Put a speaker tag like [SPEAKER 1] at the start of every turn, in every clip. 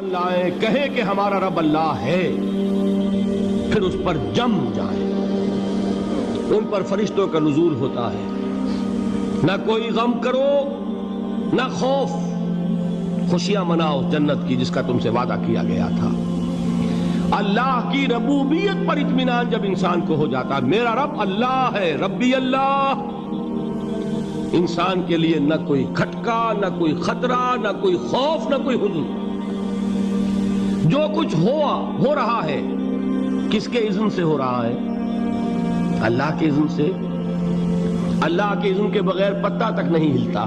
[SPEAKER 1] لائیں کہے کہ ہمارا رب اللہ ہے، پھر اس پر جم جائیں۔ ان پر فرشتوں کا نزول ہوتا ہے، نہ کوئی غم کرو نہ خوف، خوشیاں مناؤ جنت کی جس کا تم سے وعدہ کیا گیا تھا۔ اللہ کی ربوبیت پر اطمینان جب انسان کو ہو جاتا، میرا رب اللہ ہے، ربی اللہ، انسان کے لیے نہ کوئی کھٹکا، نہ کوئی خطرہ، نہ کوئی خوف، نہ کوئی حزن۔ جو کچھ ہو رہا ہے کس کے اذن سے ہو رہا ہے؟ اللہ کے اذن سے۔ اللہ کے اذن کے بغیر پتا تک نہیں ہلتا۔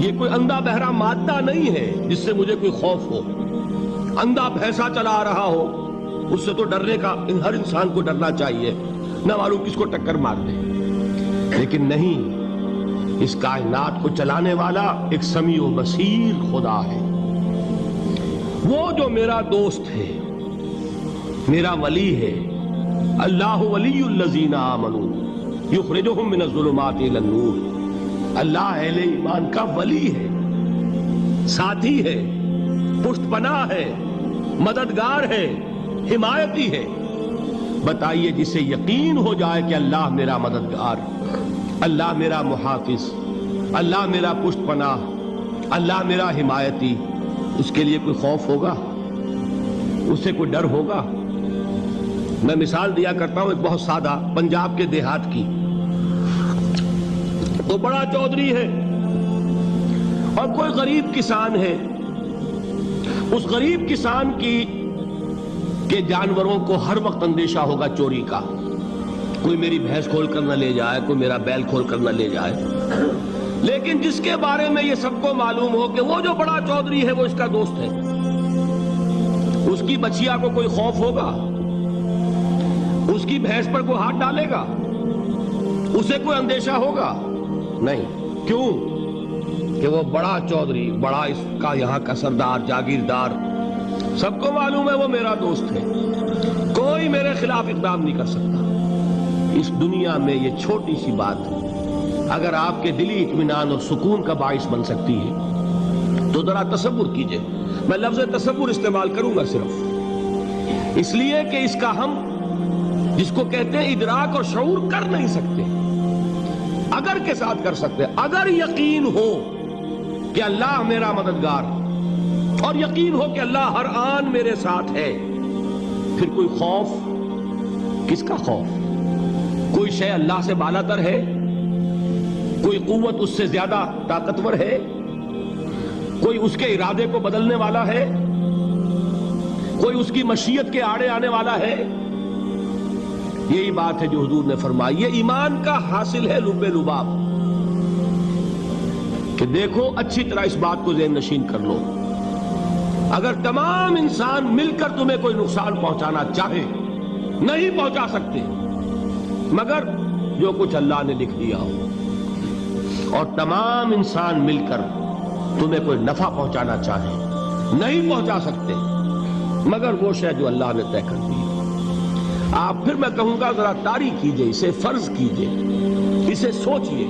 [SPEAKER 1] یہ کوئی اندھا بہرا مادہ نہیں ہے جس سے مجھے کوئی خوف ہو۔ اندھا بھینسا چلا آ رہا ہو اس سے تو ڈرنے کا ہر انسان کو ڈرنا چاہیے، نہ معلوم کس کو ٹکر مار دے۔ لیکن نہیں، اس کائنات کو چلانے والا ایک سمیع و بصیر خدا ہے، وہ جو میرا دوست ہے، میرا ولی ہے۔ اللہ ولی الذین آمنوا یخرجہم من الظلمات الی النور۔ اللہ اہل ایمان کا ولی ہے، ساتھی ہے، پشت پناہ ہے، مددگار ہے، حمایتی ہے۔ بتائیے جسے یقین ہو جائے کہ اللہ میرا مددگار، اللہ میرا محافظ، اللہ میرا پشت پناہ، اللہ میرا حمایتی، اس کے لیے کوئی خوف ہوگا؟ اس سے کوئی ڈر ہوگا؟ میں مثال دیا کرتا ہوں ایک بہت سادہ پنجاب کے دیہات کی۔ وہ بڑا چودھری ہے اور کوئی غریب کسان ہے۔ اس غریب کسان کے جانوروں کو ہر وقت اندیشہ ہوگا چوری کا، کوئی میری بھینس کھول کر نہ لے جائے، کوئی میرا بیل کھول کر نہ لے جائے۔ لیکن جس کے بارے میں یہ سب کو معلوم ہو کہ وہ جو بڑا چودھری ہے وہ اس کا دوست ہے، اس کی بچیا کو کوئی خوف ہوگا؟ اس کی بھینس پر کوئی ہاتھ ڈالے گا؟ اسے کوئی اندیشہ ہوگا؟ نہیں۔ کیوں؟ کہ وہ بڑا چودھری، بڑا اس کا یہاں کا سردار، جاگیردار، سب کو معلوم ہے وہ میرا دوست ہے، کوئی میرے خلاف اقدام نہیں کر سکتا۔ اس دنیا میں یہ چھوٹی سی بات اگر آپ کے دلی اطمینان اور سکون کا باعث بن سکتی ہے تو ذرا تصور کیجئے۔ میں لفظ تصور استعمال کروں گا صرف اس لیے کہ اس کا ہم جس کو کہتے ہیں ادراک اور شعور کر نہیں سکتے، اگر کے ساتھ کر سکتے۔ اگر یقین ہو کہ اللہ میرا مددگار اور یقین ہو کہ اللہ ہر آن میرے ساتھ ہے، پھر کوئی خوف؟ کس کا خوف؟ کوئی شے اللہ سے بالاتر ہے؟ کوئی قوت اس سے زیادہ طاقتور ہے؟ کوئی اس کے ارادے کو بدلنے والا ہے؟ کوئی اس کی مشیت کے آڑے آنے والا ہے؟ یہی بات ہے جو حضور نے فرمائی۔ یہ ایمان کا حاصل ہے لب لباب، کہ دیکھو اچھی طرح اس بات کو ذہن نشین کر لو، اگر تمام انسان مل کر تمہیں کوئی نقصان پہنچانا چاہے نہیں پہنچا سکتے مگر جو کچھ اللہ نے لکھ دیا ہو، اور تمام انسان مل کر تمہیں کوئی نفع پہنچانا چاہے نہیں پہنچا سکتے مگر وہ شے جو اللہ نے طے کر دی۔ آپ پھر میں کہوں گا ذرا طاری کیجئے، اسے فرض کیجئے، اسے سوچئے۔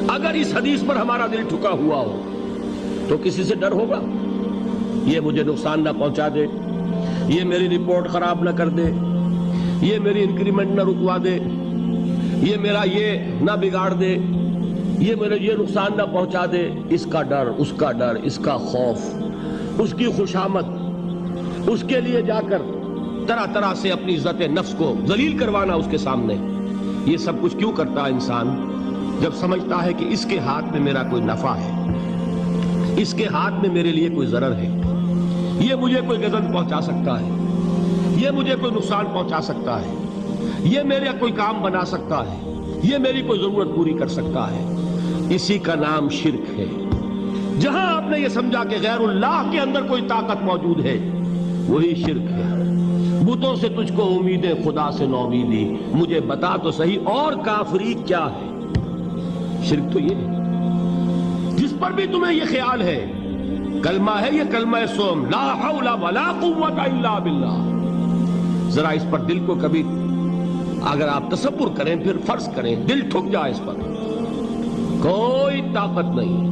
[SPEAKER 1] اگر اس حدیث پر ہمارا دل ٹھکا ہوا ہو تو کسی سے ڈر ہوگا؟ یہ مجھے نقصان نہ پہنچا دے، یہ میری رپورٹ خراب نہ کر دے، یہ میری انکریمنٹ نہ رکوا دے، یہ میرا یہ نہ بگاڑ دے، یہ میرے یہ نقصان نہ پہنچا دے۔ اس کا ڈر، اس کا ڈر، اس کا خوف، اس کی خوشامد، اس کے لیے جا کر طرح طرح سے اپنی عزت نفس کو ذلیل کروانا اس کے سامنے، یہ سب کچھ کیوں کرتا ہے انسان؟ جب سمجھتا ہے کہ اس کے ہاتھ میں میرا کوئی نفع ہے، اس کے ہاتھ میں میرے لیے کوئی ضرر ہے، یہ مجھے کوئی غضب پہنچا سکتا ہے، یہ مجھے کوئی نقصان پہنچا سکتا ہے، یہ میرا کوئی کام بنا سکتا ہے، یہ میری کوئی ضرورت پوری کر سکتا ہے، اسی کا نام شرک ہے۔ جہاں آپ نے یہ سمجھا کہ غیر اللہ کے اندر کوئی طاقت موجود ہے وہی شرک ہے۔ بتوں سے تجھ کو امیدیں، خدا سے نومیدی، مجھے بتا تو صحیح اور کافری کیا ہے؟ شرک تو یہ ہے۔ جس پر بھی تمہیں یہ خیال ہے، کلمہ ہے یہ کلمہ سوم، لا حول ولا قوت الا باللہ، ذرا اس پر دل کو کبھی اگر آپ تصور کریں، پھر فرض کریں، دل ٹھک جائے اس پر، کوئی طاقت نہیں۔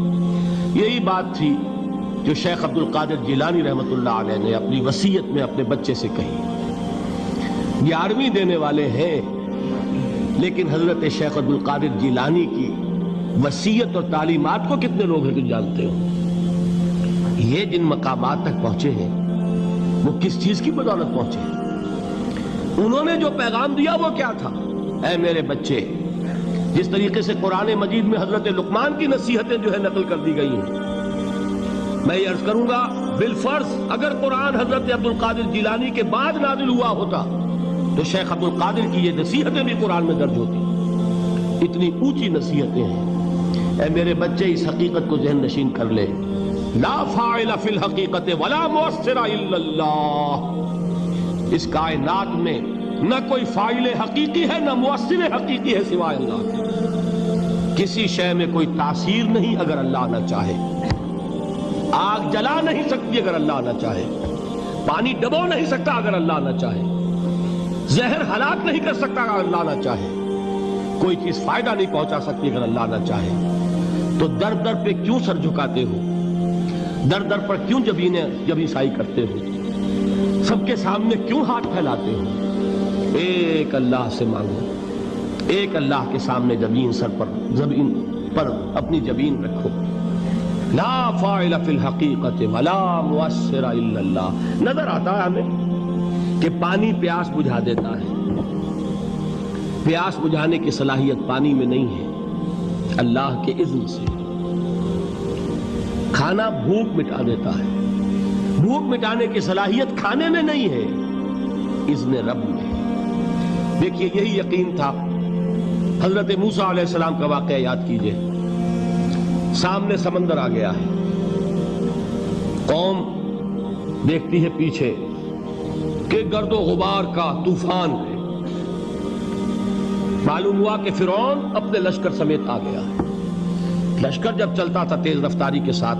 [SPEAKER 1] یہی بات تھی جو شیخ عبد القادر جیلانی رحمۃ اللہ علیہ نے اپنی وصیت میں اپنے بچے سے کہی. 11ویں دینے والے ہیں، لیکن حضرت شیخ عبد القادر جیلانی کی وصیت اور تعلیمات کو کتنے لوگ ہیں تم جانتے ہو؟ یہ جن مقامات تک پہنچے ہیں وہ کس چیز کی بدولت پہنچے ہیں؟ انہوں نے جو پیغام دیا وہ کیا تھا؟ اے میرے بچے، جس طریقے سے قرآن مجید میں حضرت لقمان کی نصیحتیں جو ہے نقل کر دی گئی ہیں، میں یہ عرض کروں گا بالفرض اگر قرآن حضرت عبد القادر جیلانی کے بعد نازل ہوا ہوتا تو شیخ عبد القادر کی یہ نصیحتیں بھی قرآن میں درج ہوتی. اتنی اونچی نصیحتیں ہیں. اے میرے بچے، اس حقیقت کو ذہن نشین کر لے، لا فاعل فی الحقیقت ولا مؤثر الا اللہ. اس کائنات میں نہ کوئی فاعل حقیقی ہے نہ مؤثر حقیقی ہے سوائے اللہ کے. کسی شے میں کوئی تاثیر نہیں اگر اللہ نہ چاہے. آگ جلا نہیں سکتی اگر اللہ نہ چاہے. پانی ڈبو نہیں سکتا اگر اللہ نہ چاہے. زہر ہلاک نہیں کر سکتا اگر اللہ نہ چاہے. کوئی چیز فائدہ نہیں پہنچا سکتی اگر اللہ نہ چاہے. تو در در پہ کیوں سر جھکاتے ہو؟ در در پر کیوں جبیں سائی کرتے ہو؟ سب کے سامنے کیوں ہاتھ پھیلاتے ہو؟ ایک اللہ سے مانگو. ایک اللہ کے سامنے زمین پر اپنی جبین رکھو. لا فاعل فی الحقیقت ولا مؤثر الا اللہ. نظر آتا ہے ہمیں کہ پانی پیاس بجھا دیتا ہے. پیاس بجھانے کی صلاحیت پانی میں نہیں ہے، اللہ کے اذن سے. کھانا بھوک مٹا دیتا ہے. بھوک مٹانے کی صلاحیت کھانے میں نہیں ہے، اذن رب میں. دیکھیے یہی یقین تھا. حضرت موسیٰ علیہ السلام کا واقعہ یاد کیجئے. سامنے سمندر آ گیا ہے. قوم دیکھتی ہے پیچھے کہ گرد و غبار کا طوفان ہے. معلوم ہوا کہ فرعون اپنے لشکر سمیت آ گیا ہے. لشکر جب چلتا تھا تیز رفتاری کے ساتھ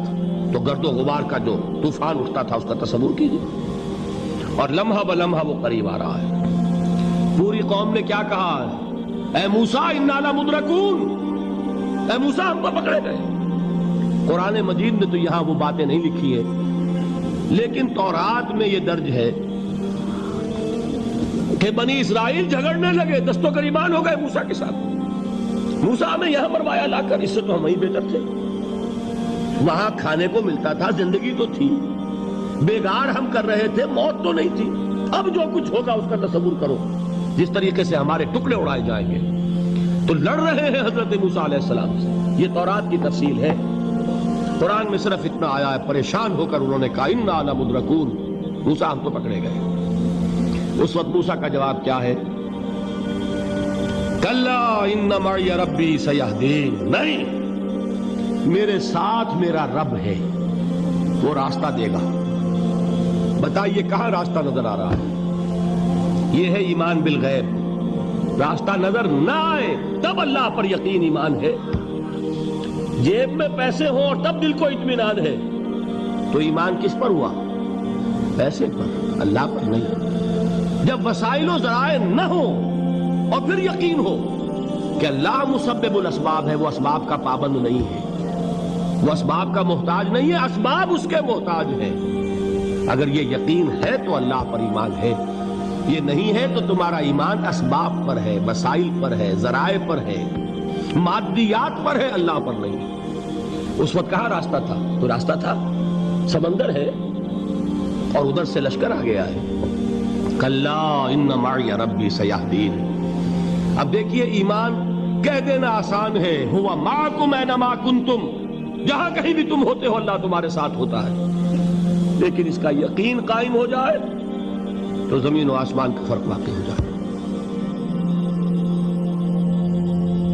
[SPEAKER 1] تو گرد و غبار کا جو طوفان اٹھتا تھا اس کا تصور کیجئے. اور لمحہ بلمحہ وہ قریب آ رہا ہے. پوری قوم نے کیا کہا ہے؟ اے موسیٰ انا لمدرکون. اے موسیٰ ہم کو پکڑے گئے. قرآن مجید نے تو یہاں وہ باتیں نہیں لکھی ہیں، لیکن تورات میں یہ درج ہے کہ بنی اسرائیل جھگڑنے لگے، دست و گریبان ہو گئے موسیٰ کے ساتھ. موسیٰ ہمیں یہاں مروایا لا کر، اس سے تو ہم وہیں بہتر تھے. وہاں کھانے کو ملتا تھا، زندگی تو تھی، بیگار ہم کر رہے تھے، موت تو نہیں تھی. اب جو کچھ ہوگا اس کا تصور کرو، جس طریقے سے ہمارے ٹکڑے اڑائے جائیں گے. تو لڑ رہے ہیں حضرت موسیٰ علیہ السلام سے. یہ تورات کی تفصیل ہے. قرآن میں صرف اتنا آیا ہے، پریشان ہو کر انہوں نے کہا انا لمدرکون. موسیٰ ہم تو پکڑے گئے. اس وقت موسیٰ کا جواب کیا ہے؟ کلا ان معی ربی سیہدین. نہیں، میرے ساتھ میرا رب ہے، وہ راستہ دے گا. بتائیے کہاں راستہ نظر آ رہا ہے؟ یہ ہے ایمان بالغیب. راستہ نظر نہ آئے تب اللہ پر یقین ایمان ہے. جیب میں پیسے ہوں اور تب دل کو اطمینان ہے تو ایمان کس پر ہوا؟ پیسے پر، اللہ پر نہیں. جب وسائل و ذرائع نہ ہو اور پھر یقین ہو کہ اللہ مسبب الاسباب ہے، وہ اسباب کا پابند نہیں ہے، وہ اسباب کا محتاج نہیں ہے، اسباب اس کے محتاج ہیں. اگر یہ یقین ہے تو اللہ پر ایمان ہے. یہ نہیں ہے تو تمہارا ایمان اسباب پر ہے، وسائل پر ہے، ذرائع پر ہے، مادیات پر ہے، اللہ پر نہیں. اس وقت کہاں راستہ تھا؟ تو راستہ تھا سمندر ہے اور ادھر سے لشکر آ گیا ہے. کلا ان معی ربی سیہدین. اب دیکھیے ایمان کہہ دینا آسان ہے، ہوا معکم اینما کنتم. جہاں کہیں بھی تم ہوتے ہو اللہ تمہارے ساتھ ہوتا ہے. لیکن اس کا یقین قائم ہو جائے تو زمین و آسمان کا فرق واقع ہو جائے.